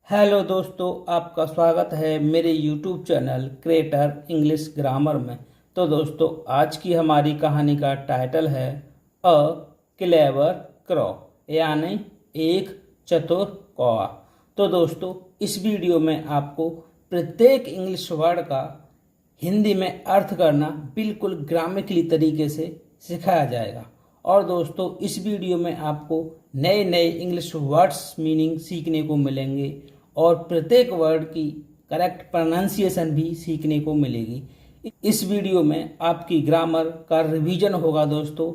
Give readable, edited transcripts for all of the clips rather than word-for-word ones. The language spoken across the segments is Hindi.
हेलो दोस्तों, आपका स्वागत है मेरे YouTube channel creator English grammar में। तो दोस्तों, आज की हमारी कहानी का टाइटल है अ क्लेवर क्रॉ, यानी एक चतुर कौवा। तो दोस्तों, इस वीडियो में आपको प्रत्येक इंग्लिश वर्ड का हिंदी में अर्थ करना बिल्कुल ग्रामेटिकली तरीके से सिखाया जाएगा। और दोस्तों, इस वीडियो में आपको नए नए इंग्लिश वर्ड्स मीनिंग सीखने को मिलेंगे और प्रत्येक वर्ड की करेक्ट प्रोनाउंसिएशन भी सीखने को मिलेगी। इस वीडियो में आपकी ग्रामर का रिवीजन होगा दोस्तों,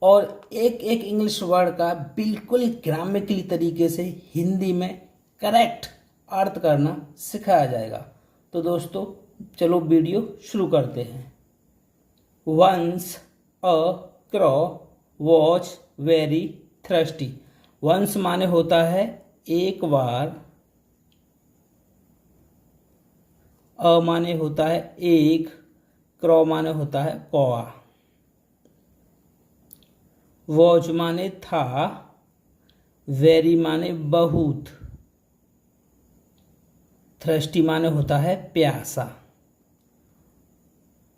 और एक एक इंग्लिश वर्ड का बिल्कुल ग्रामेटिकली तरीके से हिंदी में करेक्ट अर्थ करना सिखाया जाएगा। तो दोस्तों, चलो वीडियो शुरू करते हैं। Once a crow was very thirsty. Once माने होता है एक बार, अ माने होता है एक, क्रॉ माने होता है कौवा, वॉज माने था, वेरी माने बहुत, थ्रस्टी माने होता है प्यासा।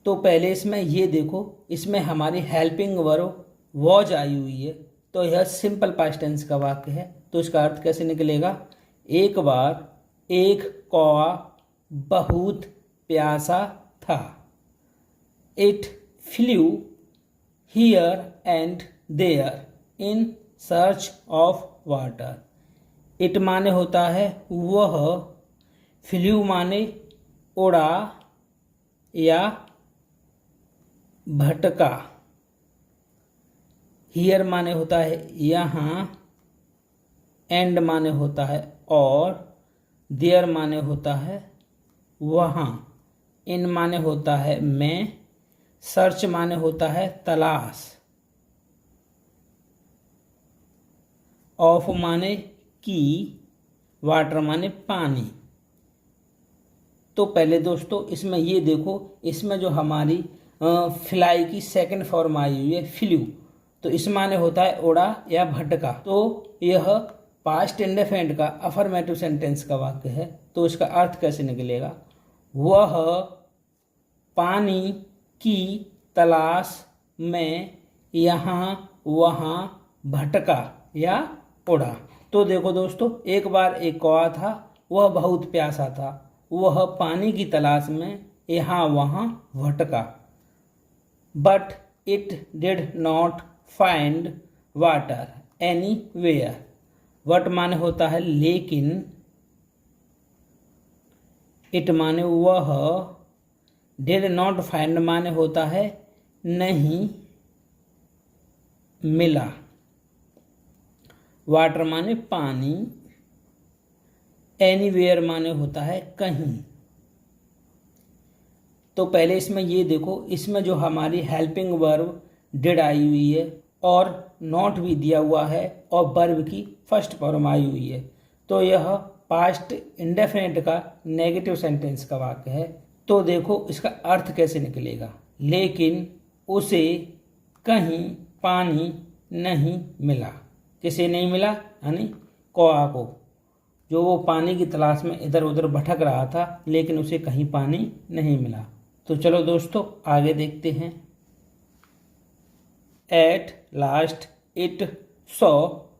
तो पहले इसमें ये देखो, इसमें हमारी हेल्पिंग वर्ब वॉज आई हुई है, तो यह सिंपल पास्ट टेंस का वाक्य है। तो इसका अर्थ कैसे निकलेगा? एक बार एक कौवा बहुत प्यासा था। It flew here and there in search of water. It माने होता है वह, फ्लू माने उड़ा या भटका, हियर माने होता है यहाँ, एंड माने होता है और, देयर माने होता है वहाँ, इन माने होता है मैं, सर्च माने होता है तलाश, ऑफ माने की, वाटर माने पानी। तो पहले दोस्तों, इसमें ये देखो, इसमें जो हमारी फ्लाई की सेकंड फॉर्म आई हुई है फ्लू, तो इस माने होता है उड़ा या भटका। तो यह पास्ट इंडेफिनिट का अफर्मेटिव सेंटेंस का वाक्य है। तो इसका अर्थ कैसे निकलेगा? वह पानी की तलाश में यहाँ वहाँ भटका या उड़ा। तो देखो दोस्तों, एक बार एक कौवा था, वह बहुत प्यासा था, वह पानी की तलाश में यहाँ वहाँ भटका। But it did not find water anywhere. But माने होता है लेकिन, इट माने वह, डिड नॉट फाइंड माने होता है नहीं मिला, वाटर माने पानी, एनीवेयर माने होता है कहीं। तो पहले इसमें ये देखो, इसमें जो हमारी हेल्पिंग वर्ब डिड आई हुई है और नॉट भी दिया हुआ है और वर्ब की फर्स्ट फॉर्म आई हुई है। तो यह पास्ट इंडेफिनिट का नेगेटिव सेंटेंस का वाक्य है। तो देखो इसका अर्थ कैसे निकलेगा? लेकिन उसे कहीं पानी नहीं मिला। किसे नहीं मिला? यानी कौवा को, जो वो पानी की तलाश में इधर उधर भटक रहा था, लेकिन उसे कहीं पानी नहीं मिला। तो चलो दोस्तों, आगे देखते हैं। At last it saw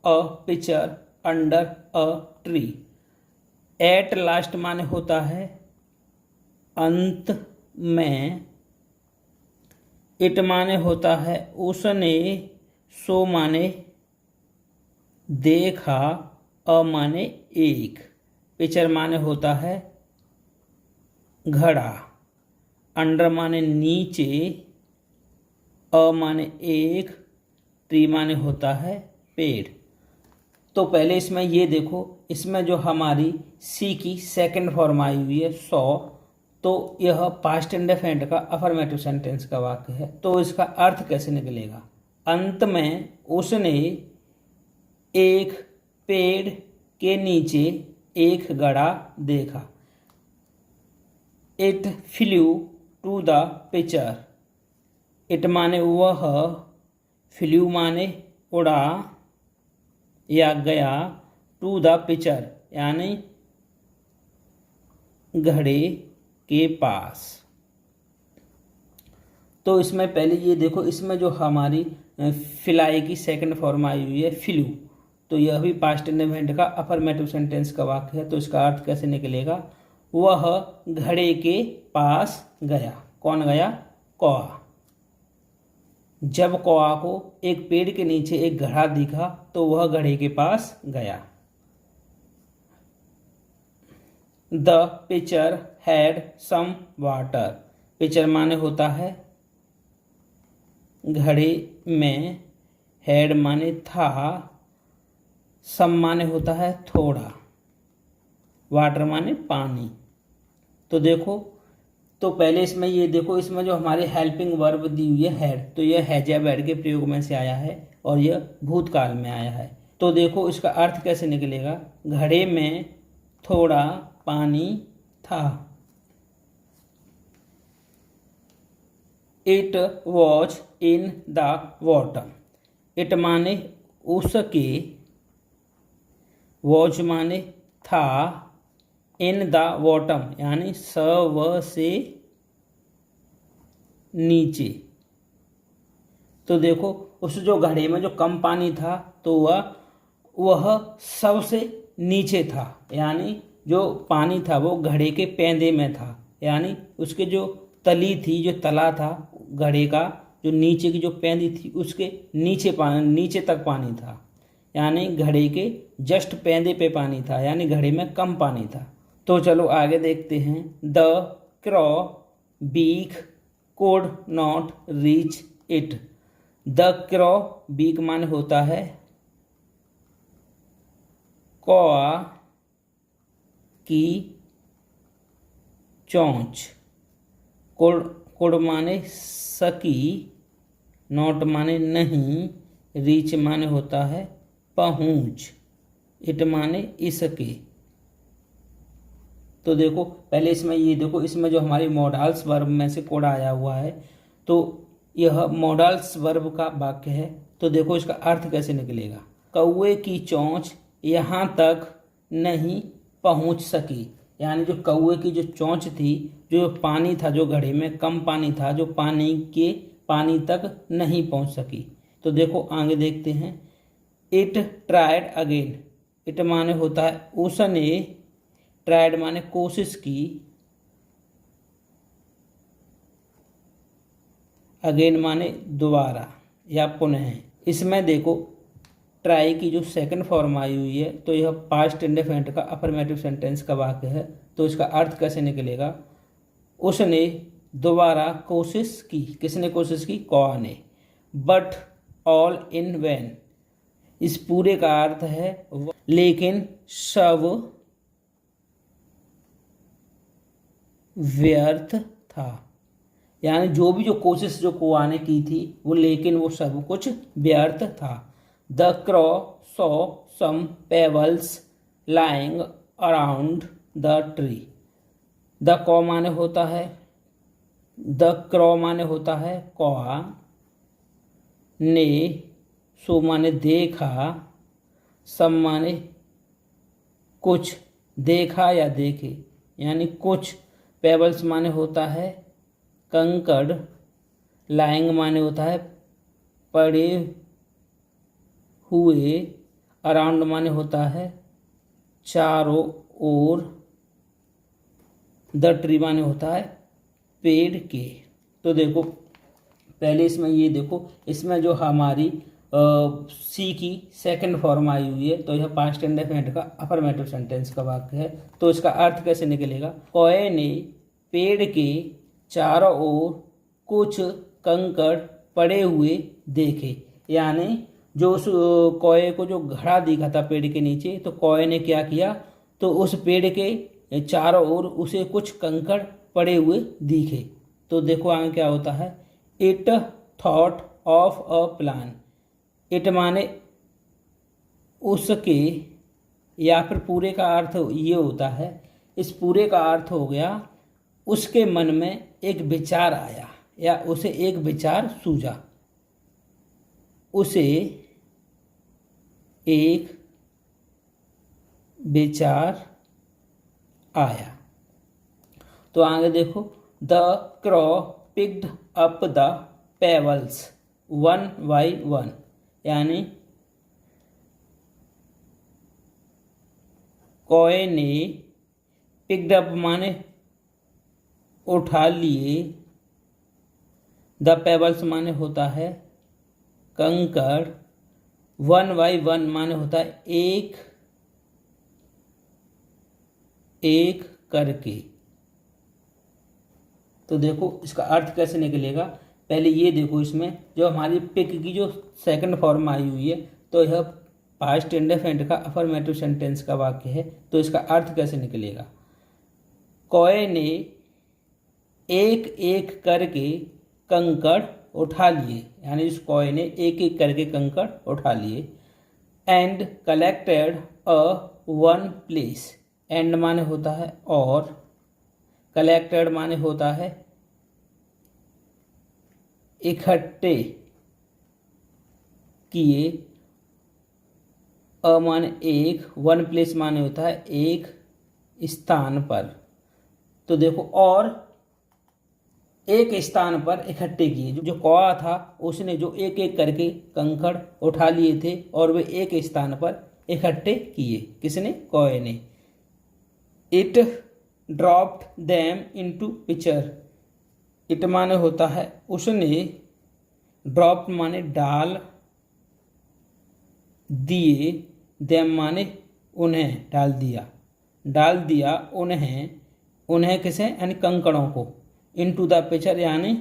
a picture under a tree. At last माने होता है अंत में, इट माने होता है उसने, सो माने देखा, अ माने एक, पिक्चर माने होता है घड़ा, अंडर माने नीचे, अ माने एक, ट्री माने होता है पेड़। तो पहले इसमें ये देखो, इसमें जो हमारी सी की सेकंड फॉर्म आई हुई है सॉ, तो यह पास्ट इंडेफिनिट का अफर्मेटिव सेंटेंस का वाक्य है। तो इसका अर्थ कैसे निकलेगा? अंत में उसने एक पेड़ के नीचे एक घड़ा देखा। It flew to the picture. It माने वह, फ्लू माने उड़ा या गया, टू द पिक्चर यानी घड़े के पास। तो इसमें पहले ये देखो, इसमें जो हमारी फिलाई की सेकंड फॉर्म आई हुई है फ्लू, तो यह भी पास्ट इंडेफिनिट का अफर्मेटिव सेंटेंस का वाक्य है। तो इसका अर्थ कैसे निकलेगा? वह घड़े के पास गया। कौन गया? कौआ। जब कौआ को एक पेड़ के नीचे एक घड़ा दिखा तो वह घड़े के पास गया। The pitcher had some water. Pitcher माने होता है घड़े में, हैड माने था, सम माने होता है थोड़ा, वाटर माने पानी। तो देखो, तो पहले इसमें ये देखो, इसमें जो हमारे हेल्पिंग वर्ब दी हुई है हैड, तो यह हैज या बैड के प्रयोग में से आया है और यह भूतकाल में आया है। तो देखो इसका अर्थ कैसे निकलेगा? घड़े में थोड़ा पानी था। It was in the water. It माने उसके, वॉज माने था, इन द बॉटम यानी स व से नीचे। तो देखो उस जो घड़े में जो कम पानी था तो वह सबसे नीचे था, यानी जो पानी था वो घड़े के पैंदे में था, यानी उसके जो तली थी, जो तला था घड़े का, जो नीचे की जो पैंदी थी उसके नीचे तक पानी था, यानी घड़े के जस्ट पैंदे पे पानी था, यानी घड़े में कम पानी था। तो चलो आगे देखते हैं। The crow beak could not reach it. The crow beak माने होता है कौआ की चोंच। कोड माने सकी, नॉट माने नहीं, रीच माने होता है पहुंच, इट माने इसके। तो देखो पहले इसमें ये देखो, इसमें जो हमारी मॉडल्स वर्ब में से कोड आया हुआ है, तो यह मॉडल्स वर्ब का वाक्य है। तो देखो इसका अर्थ कैसे निकलेगा? कौए की चोंच यहाँ तक नहीं पहुँच सकी, यानी जो कौए की जो चोंच थी, जो पानी था, जो घड़े में कम पानी था, जो पानी तक नहीं पहुँच सकी। तो देखो आगे देखते हैं। It tried again. इट माने होता है उसने, ट्राइड माने कोशिश की, अगेन माने दोबारा या पुनः। इसमें देखो ट्राई की जो सेकंड फॉर्म आई हुई है, तो यह पास्ट इंडेफिनिट का अफर्मेटिव सेंटेंस का वाक्य है। तो इसका अर्थ कैसे निकलेगा? उसने दोबारा कोशिश की। किसने कोशिश की? कौआ ने। But all in vain. इस पूरे का अर्थ है लेकिन सब व्यर्थ था, यानी जो भी जो कोशिश जो कौआ ने की थी वो, लेकिन वो सब कुछ व्यर्थ था। The crow saw some pebbles lying around the tree. The crow माने होता है, द क्रॉ माने होता है कौआ, ने सो माने देखा, सम माने कुछ, देखा या देखे, यानी कुछ। पेबल्स माने होता है कंकड़, लाइंग माने होता है पड़े हुए, अराउंड माने होता है चारों ओर, द ट्री माने होता है पेड़ के। तो देखो पहले इसमें ये देखो, इसमें जो हमारी सी की सेकंड फॉर्म आई हुई है, तो यह पास्ट इंडेफिनिट का अफर्मेटिव सेंटेंस का वाक्य है। तो इसका अर्थ कैसे निकलेगा? कौए ने पेड़ के चारों ओर कुछ कंकड़ पड़े हुए देखे, यानी जो उस कौए को जो घड़ा दिखा था पेड़ के नीचे, तो कौए ने क्या किया, तो उस पेड़ के चारों ओर उसे कुछ कंकड़ पड़े हुए दिखे। तो देखो आगे क्या होता है। It thought of a plan. It माने उसके, या फिर पूरे का अर्थ ये होता है, इस पूरे का अर्थ हो गया उसके मन में एक विचार आया या उसे एक विचार सूझा, उसे एक विचार आया। तो आगे देखो, the crow picked up the pebbles one by one, यानी कौए ने पिक्ड अप माने उठा लिए, द पेबल्स माने होता है कंकड़, वन बाई वन माने होता है एक एक करके। तो देखो इसका अर्थ कैसे निकलेगा, पहले ये देखो, इसमें जो हमारी पिक की जो सेकंड फॉर्म आई हुई है, तो यह पास्ट इंडेफिनिट का अफर्मेटिव सेंटेंस का वाक्य है। तो इसका अर्थ कैसे निकलेगा, कौए ने एक एक करके कंकड़ उठा लिए, यानी इस कौए ने एक एक करके कंकड़ उठा लिए। And collected a one place, and माने होता है और, कलेक्टेड माने होता है इकट्ठे किए, अ माने एक, वन प्लेस माने होता है एक स्थान पर। तो देखो, और एक स्थान पर इकट्ठे किए, जो कौआ था उसने जो एक एक करके कंकड़ उठा लिए थे और वे एक स्थान पर इकट्ठे किए, किसने, कौए ने। It dropped them into picture, it माने होता है उसने, ड्रॉप माने डाल दिए, देम माने उन्हें, डाल दिया उन्हें किसे, यानी कंकड़ों को, इनटू द पिक्चर यानी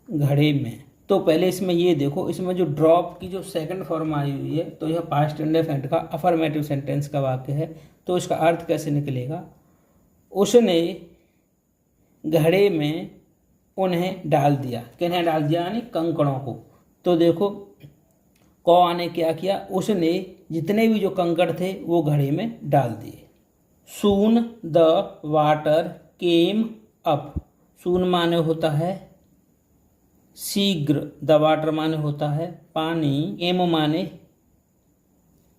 घड़े में। तो पहले इसमें ये देखो, इसमें जो ड्रॉप की जो सेकंड फॉर्म आई हुई है, तो यह पास्ट इंडेफिनिट का अफर्मेटिव सेंटेंस का वाक्य है। तो इसका अर्थ कैसे निकलेगा, उसने घड़े में उन्हें डाल दिया, किन्हें डाल दिया, यानी कंकड़ों को। तो देखो, कौआ ने क्या किया, उसने जितने भी जो कंकड़ थे वो घड़े में डाल दिए। Soon the water came up, soon माने होता है शीघ्र, द वाटर माने होता है पानी, केम माने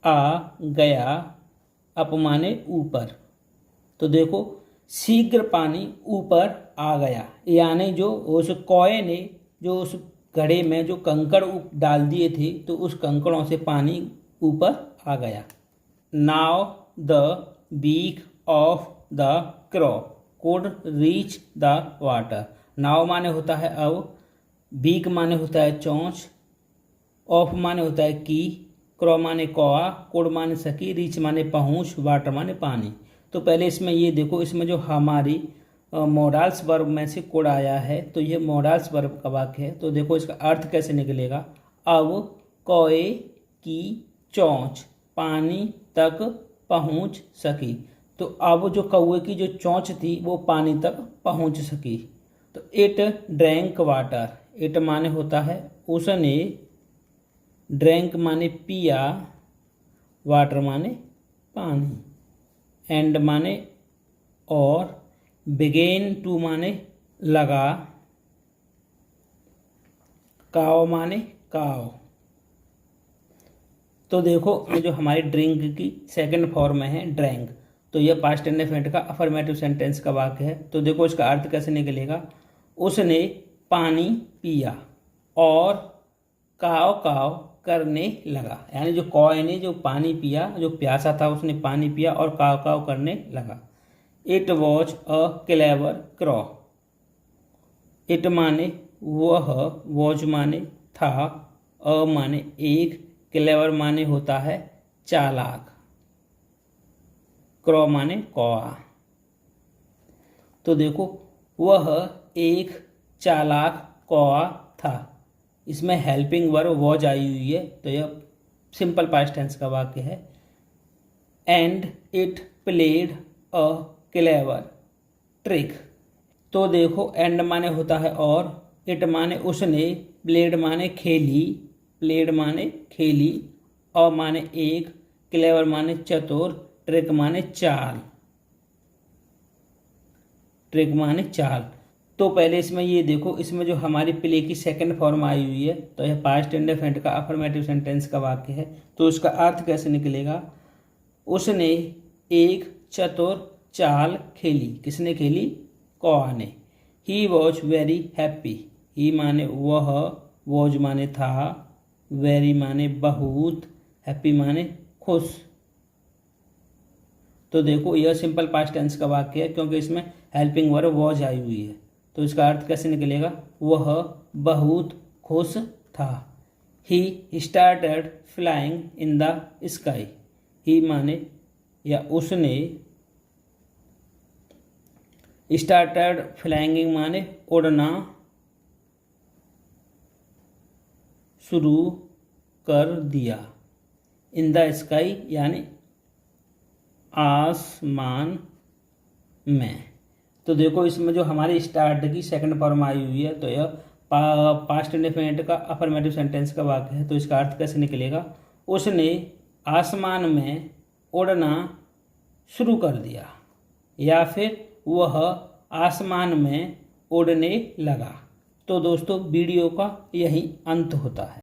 आ गया, अप माने ऊपर। तो देखो, शीघ्र पानी ऊपर आ गया, यानी जो उस कौए ने जो उस घड़े में जो कंकड़ डाल दिए थे, तो उस कंकड़ों से पानी ऊपर आ गया। Now the beak of the crow could reach the water, now माने होता है अब, बीक माने होता है चोंच, ऑफ माने होता है की, क्रॉ माने कौआ, कुड माने सकी, रीच माने पहुँच, वाटर माने पानी। तो पहले इसमें ये देखो, इसमें जो हमारी मोडाल्स वर्ब में से कुड आया है, तो ये मोडाल्स वर्ब का वाक्य है। तो देखो इसका अर्थ कैसे निकलेगा, अब कौए की चोंच पानी तक पहुंच सकी। तो अब जो कौए की जो चोंच थी वो पानी तक पहुंच सकी। तो इट ड्रैंक वाटर, इट माने होता है उसने, ड्रैंक माने पिया, वाटर माने पानी, एंड माने और, बिगेन टू माने लगा, काव माने काव। तो देखो, ये जो हमारी ड्रिंक की सेकंड फॉर्म में है ड्रैंक, तो यह पास्ट इंडेफिनिट का अफर्मेटिव सेंटेंस का वाक्य है। तो देखो इसका अर्थ कैसे निकलेगा, उसने पानी पिया और काव काव करने लगा, यानी जो कौए ने जो पानी पिया, जो प्यासा था उसने पानी पिया और काव काव करने लगा। It was a clever क्रॉ, it माने वह, वॉज माने था, अ माने एक, क्लेवर माने होता है चालाक, क्रॉ माने कौआ। तो देखो, वह एक चालाक कौआ था, इसमें हेल्पिंग वर्ब वॉज आई हुई है, तो यह सिंपल पास्ट टेंस का वाक्य है। And it played a clever trick, तो देखो एंड माने होता है और, इट माने उसने, प्लेड माने खेली, प्लेड माने खेली, अ माने एक, क्लेवर माने चतुर, ट्रिक माने चाल, ट्रिक माने चाल। तो पहले इसमें ये देखो, इसमें जो हमारी प्ले की सेकंड फॉर्म आई हुई है, तो यह पास्ट इंडेफिनिट का अफर्मेटिव सेंटेंस का वाक्य है। तो इसका अर्थ कैसे निकलेगा, उसने एक चतुर चाल खेली। किसने खेली? कौआ ने। He was very happy. He माने वह, वॉज माने था, वेरी माने बहुत, हैप्पी माने खुश। तो देखो यह सिंपल पास्ट टेंस का वाक्य है क्योंकि इसमें हेल्पिंग वर्ब वॉज आई हुई है। तो इसका अर्थ कैसे निकलेगा? वह बहुत खुश था। He started flying in the sky. He माने या उसने, स्टार्टेड फ्लाइंग माने उड़ना शुरू कर दिया। इन द स्काई यानी आसमान में। तो देखो इसमें जो हमारी स्टार्ट की सेकंड फॉर्म आई हुई है तो यह पास्ट इंडेफिनिट का अफर्मेटिव सेंटेंस का वाक्य है। तो इसका अर्थ कैसे निकलेगा? उसने आसमान में उड़ना शुरू कर दिया, या फिर वह आसमान में उड़ने लगा। तो दोस्तों वीडियो का यही अंत होता है।